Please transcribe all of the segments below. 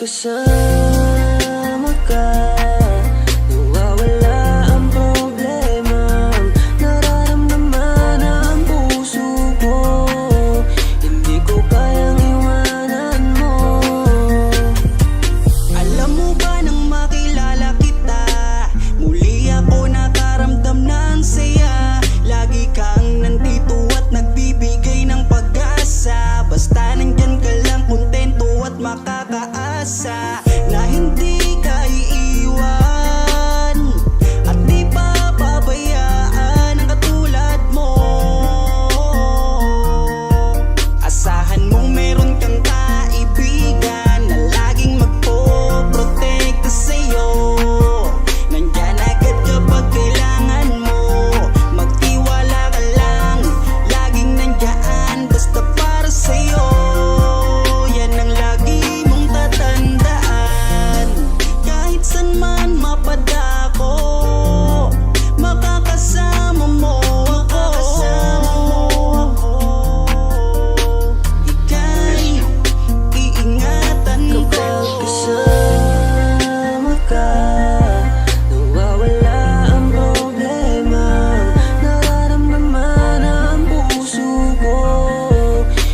kasama ka, nawawala ang problema. Nararamdaman ang puso ko, hindi ko kayang iwanan mo. Alam mo ba nang makilala kita, muli ako nakaramdam ng saya. Lagi kang nandito at nagbibigay ng pag-asa. Basta nandyan ka lang, kontento at makakaasa na hindi ka iiwan at di papabayaan ang katulad mo. Asahan mong meron kang kaibigan na laging magpoprotekta sa'yo. Nandyan agad kapag kailangan mo, magtiwala ka lang, laging nandyan basta para sa'yo. Yan ang lagi mong tatandaan, kahit saan man mapadako, makakasama mo ako. Ika'y iingatan ko. Kasama ka, nawawala ang problema. Nararamdaman ang puso ko,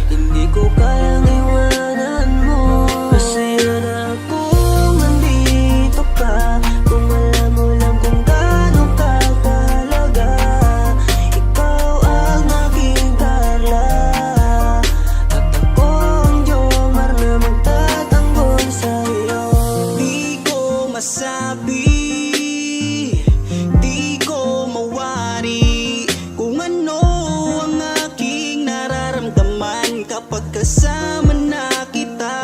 hindi ko kayang iwanan mo. Masaya na akong nandito ka, kung alam mo lang kung gaano ka kahalaga. Ikaw ang aking Carla, at ako ang Jomar na magtatanggol sa'yo. Di ko masabi, di ko mawari kung ano ang aking nararamdaman kapag kasama na kita.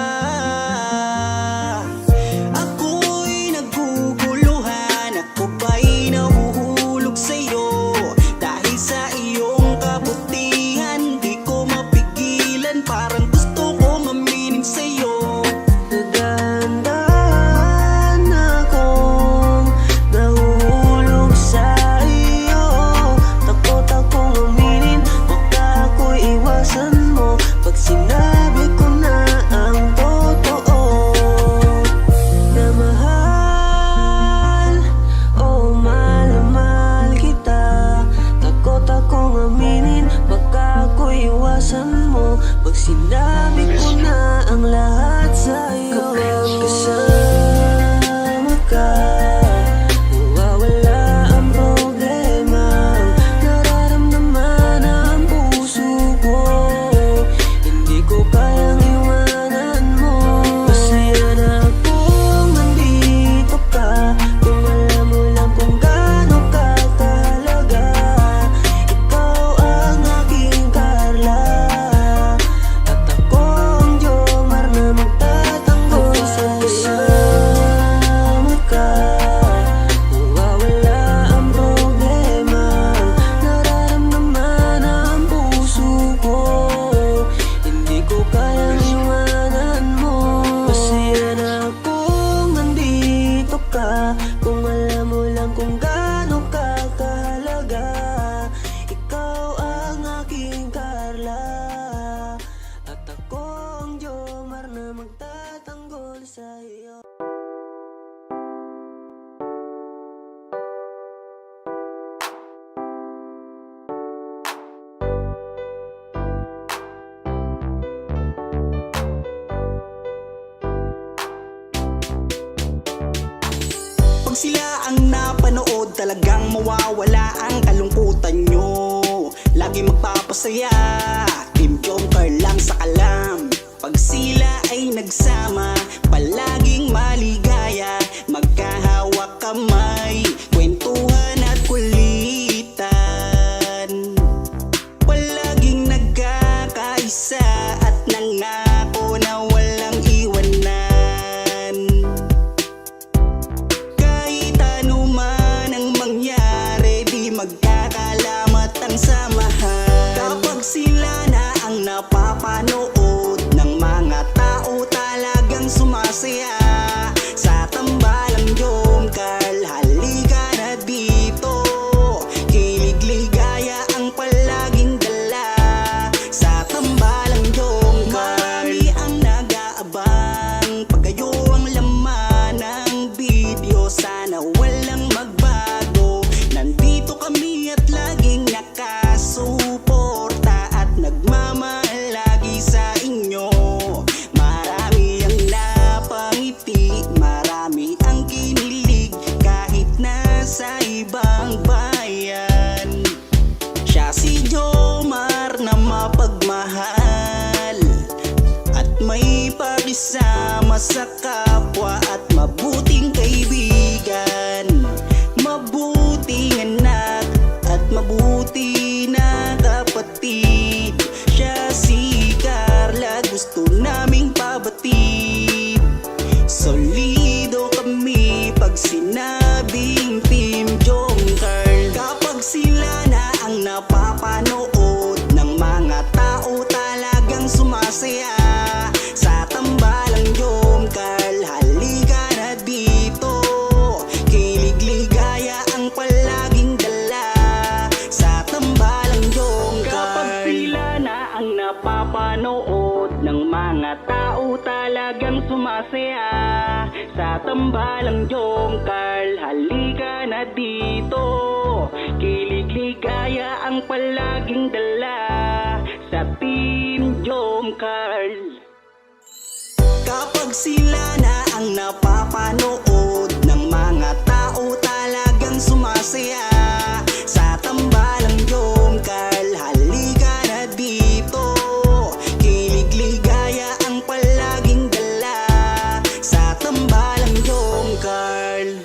Ako'y naguguluhan, ako ba'y nahuhulog sa'yo. Dahil sa iyong kabutihan, di ko mapigilan, parang gusto ko maminin sa'yo. Dahan-dahan akong nahuhulog sa iyo. Takot akong aminin, baka ako'y iwasan mo pag sinabi ko na ang totoo. Na mahal, oh mahal na mahal kita. Takot akong aminin, baka ako'y iwasan mo pag sinabi ko na ang lahat sa'yo. Kasama ka, nawawala ang problema. Nararamdaman ang puso ko, hindi ko kayang iwanan mo. Masaya na akong nandito ka, kung alam mo lang kung gaano ka kahalaga. Ikaw ang aking Carla, at ako ang Jomar na magtatanggol sa'yo. Kasama ka, nawawala ang problema. Nararamdaman ang puso ko, hindi ko kayang iwanan mo. Masaya na akong nandito ka, kung alam mo lang kung gaano ka kahalaga. Ikaw ang aking Carla, at ako ang Jomar na magtatanggol sa'yo. Pag sila ang napanood, talagang mawawala ang kalungkutan nyo. Lagi magpapasaya, Team Jomar lang sa kalam. Pag sila ay nagsama, palaging maligaya, magkahawak kamay, kwentuhan at kulitan. Palaging nagkakaisa at nangako na walang iwanan. Kahit ano man ang mangyari, di magkakalamat ang samahan. Kapag sila sumasaya sa tambalang Jomcarl. Halika na dito, kilig-ligaya ang palaging dala sa Team Jomcarl. Kapag sila na ang napapanood ng mga tao talagang sumasaya sa tambalang Jomcarl. Halika na dito, kilig-ligaya ang palaging dala sa tambalang Jomcarl.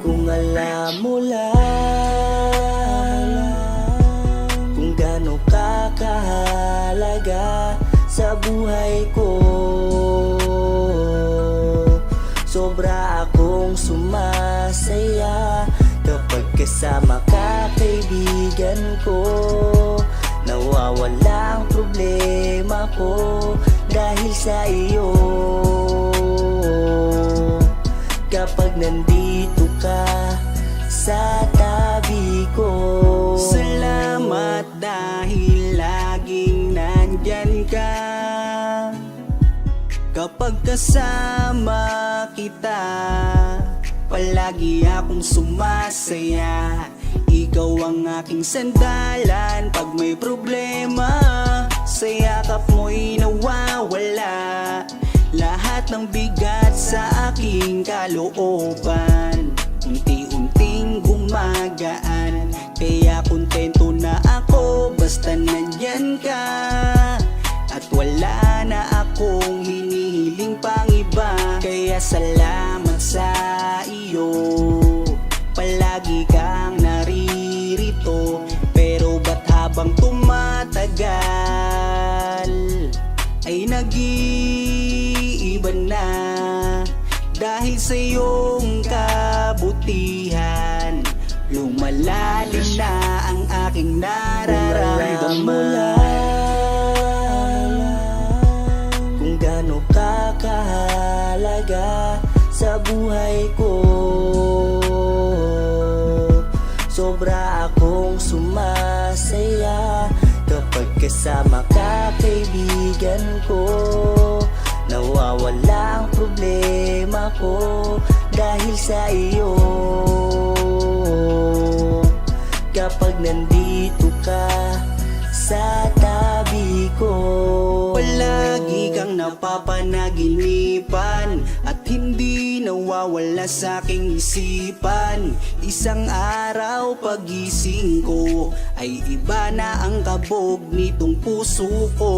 Kung alam mo lang kung gaano ka kahalaga sa buhay ko, sobra akong sumasaya kapag kasama ka, kaibigan ko. Nawawala ang problema ko dahil sa iyo. Kapag nandito ka sa tabi ko, salamat dahil laging nandyan ka. Kapag kasama kita, palagi akong sumasaya. Ikaw ang aking sandalan pag may problema, sa yakap mo'y nawawala lahat ng bigat sa aking kalooban. Unti-unting gumagaan, kaya kontento na ako basta nandyan ka. At wala na akong hinihiling pang iba, kaya salamat sa iyo. Palagi kang naririto, pero ba't habang tumatagal ay nag-iiba na? Dahil sa iyong kabutihan, lumalalim na ang aking nararamdaman. Kung gaano ka kahalaga sa buhay ko, sobra akong sumasaya kapag kasama ka, kaibigan ko. Nawawala ang problema ko dahil sa iyo. Kapag nandito ka sa tabi ko, palagi kang napapanaginipan at hindi nawawala sa aking isipan. Isang araw pagising ko ay iba na ang kabog nitong puso ko.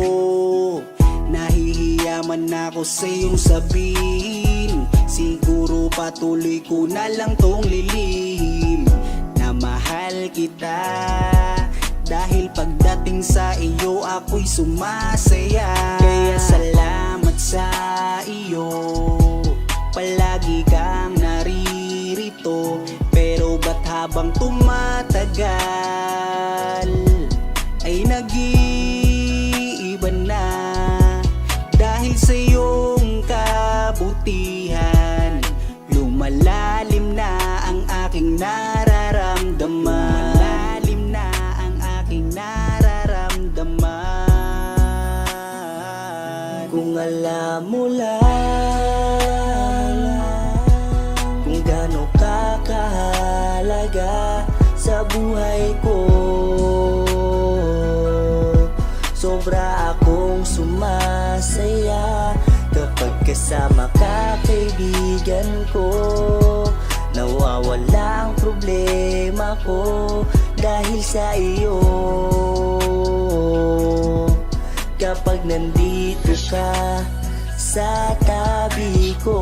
Nahihiya man ako sa iyong sabihin, siguro patuloy ko na lang tong lilihim na mahal kita. Dahil pagdating sa iyo ako'y sumasaya. Kaya salamat sa iyo, palagi kang naririto, pero ba't habang tumatagal ay nag-iiba na? Dahil sa iyong kabutihan, lumalalim na ang aking nararamdaman. Lumalalim na ang aking nararamdaman. kung alam mo lang kung gaano ka kahalaga sa buhay ko, sobra akong sumasaya kapag kasama ka, kaibigan ko. Nawawala ang problema ko dahil sa iyo. Kapag nandito ka sa tabi ko,